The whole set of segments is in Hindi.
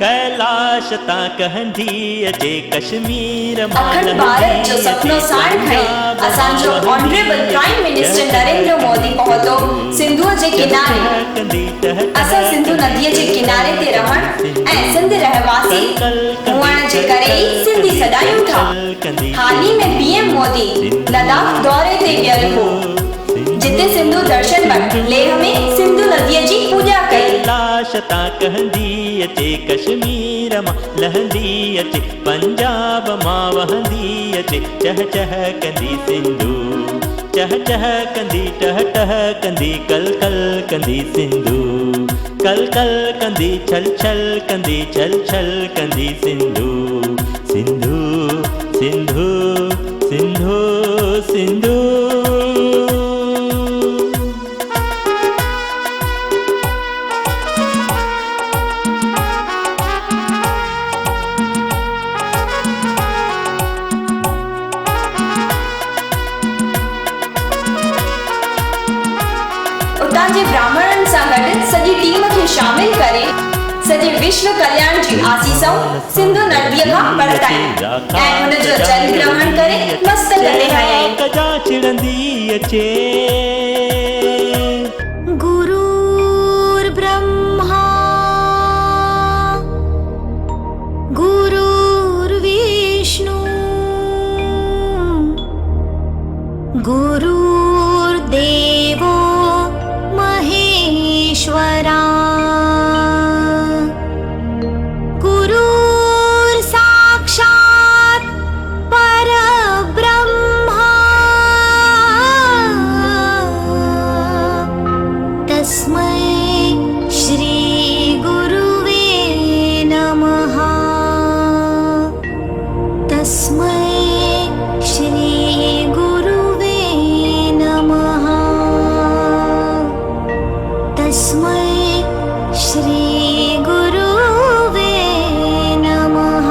कैलाश ता कहंदी अचे कश्मीर अखंड भारत जो सपनो साण खई असांजो honourable prime minister Narendra Modi पहुतो सिंधु जे किनारे असा सिंधु नदी जे किनारे ते रहण ऐं सिंध रहवासी हुअण जे करे ई सिंधी सदायूं था। हाल ही में पीएम मोदी लद्दाख दौरे ते वियल हो जिते सिंधु दर्शन वटि लेह में सिंधु नदी जी पूजा कई। कैलाश ता कहंदी अचे कश्मीर मां लहंदी अचे पंजाब मां वहंदी अचे चह चह कंदी सिंधु चह चह कंदी टह टह कंदी कल कल कंदी सिंधु कल कल कंदी छल छल कंदी छल छल कंदी सिंधु सिंधु सिंधु सिंधु सिंधु। उतां जे ब्राह्मणन सां गॾु सॼी टीम खे शामिल करे सॼे विश्व कल्याण जी आसीसूं सिंधु नदीअ खां परताई ऐं हुन जो जल ग्रहण करे मस्तक ते हयाई। कजा चिड़ंदी अचे गुरुर् ब्रह्मा गुरुर्विष्णु गुरुर्देवो महेश्वरा गुरुर् साक्षात् परब्रह्मा तस्मै श्री गुरुवे नमः तस्मै श्री गुरुवे नमः तस्मै श्री गुरुवे नमः।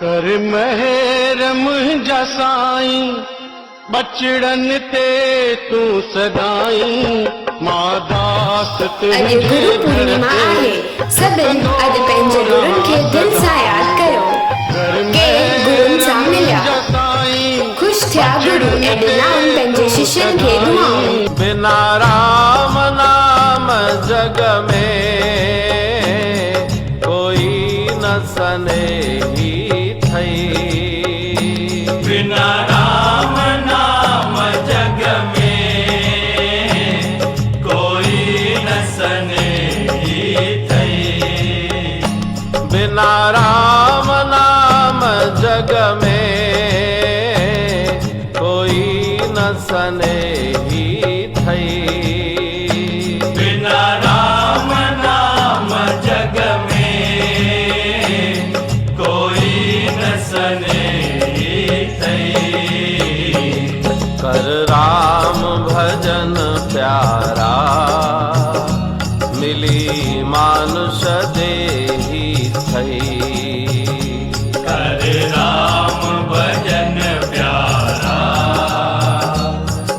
कर मेहर मुंहिंजा साईं बचड़न ते तू सदाई मां दास अॼु गुरु पूर्णिमा आहे। सभिनि अॼु पंहिंजे गुरुनि खे दिलि सां यादि कयो के गुरुनि सां मिलिया ख़ुशि थिया गुरु ऐं ॾिनाऊं पंहिंजे शिष्यनि खे दुआऊं। बिना राम नाम जग में कोई न सनेही थई बिना राम नाम जग में कोई न सनेही थई बिना राम नाम जग में कोई न सनेही थई बिना राम नाम जग में कोई न सनेही थई। कर राम भजन प्यारा मिली मानुष देही थई कर राम भजन प्यारा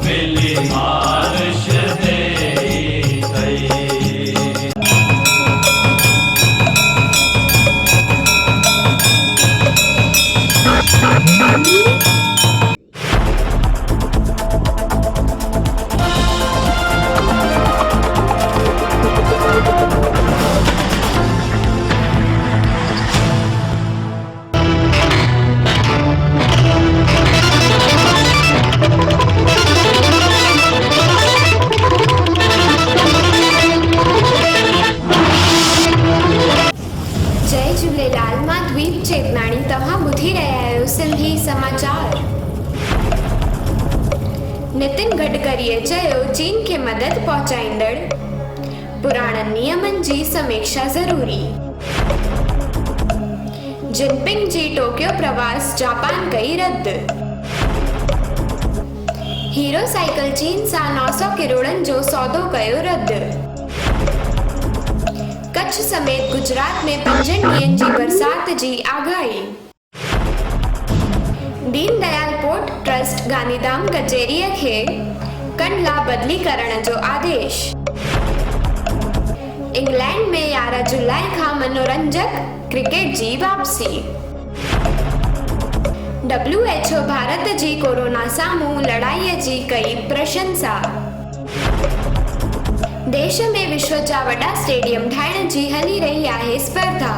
मिली मानुष देही थई। जय झूलेलाल मां द्वीप चेतनाणी तव्हां ॿुधी रहिया आहियो सिंधी समाचार। नितिन गडकरीअ चयो चीन खे मदद पहुचाईंदड़ पुराणनि नियमनि जी समीक्षा ज़रूरी। जिनपिंग जी टोक्यो प्रवास जापान कई रद्द। हीरो साइकिल चीन सां 900 करोड़नि जो सौदो कयो रद्द। कच्छ समेत गुजरात में 5 ॾींहंनि जी बरसात जी आगाही। दीन दयाल पोर्ट ट्रस्ट गांधीधाम कचेरीअ खे कंडला बदली करण जो आदेश। इंग्लैंड में 11 जुलाई खां मनोरंजक क्रिकेट जी वापसी। WHO भारत जी कोरोना साम्हूं लड़ाईअ जी कई प्रशंसा। देश में विश्व जा वॾा स्टेडियम ठाहिण जी हली रही आहे स्पर्धा।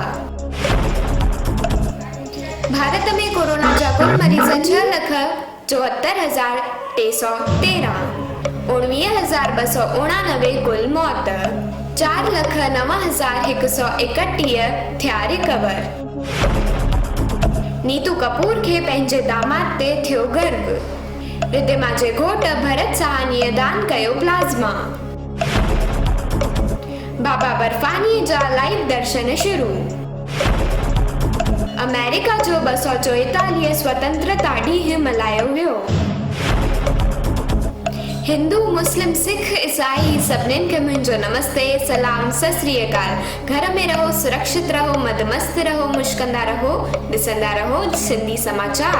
भारत में कोरोना जा कुल मरीज़ 6,74,313, 19,299 कुल मौत, 4,09,131 थिया रिकवर। नीतू कपूर खे पंहिंजे दामाद ते थियो गर्व। रिद्धिमा जे घोट भरत साहनीअ दान कयो प्लाज़्मा। बाबा बर्फानी जा लाइव दर्शन शुरू। अमेरिका जो 244 स्वतंत्रता ॾींहुं मल्हायो वियो। हिंदू मुस्लिम सिख ईसाई सभिनीनि खे मुंहिंजो नमस्ते, सलाम, सत श्री अकाल। घर में रहो, सुरक्षित रहो, मद मस्त रहो, मुश्कंदा रहो, ॾिसंदा रहो सिंधी समाचार।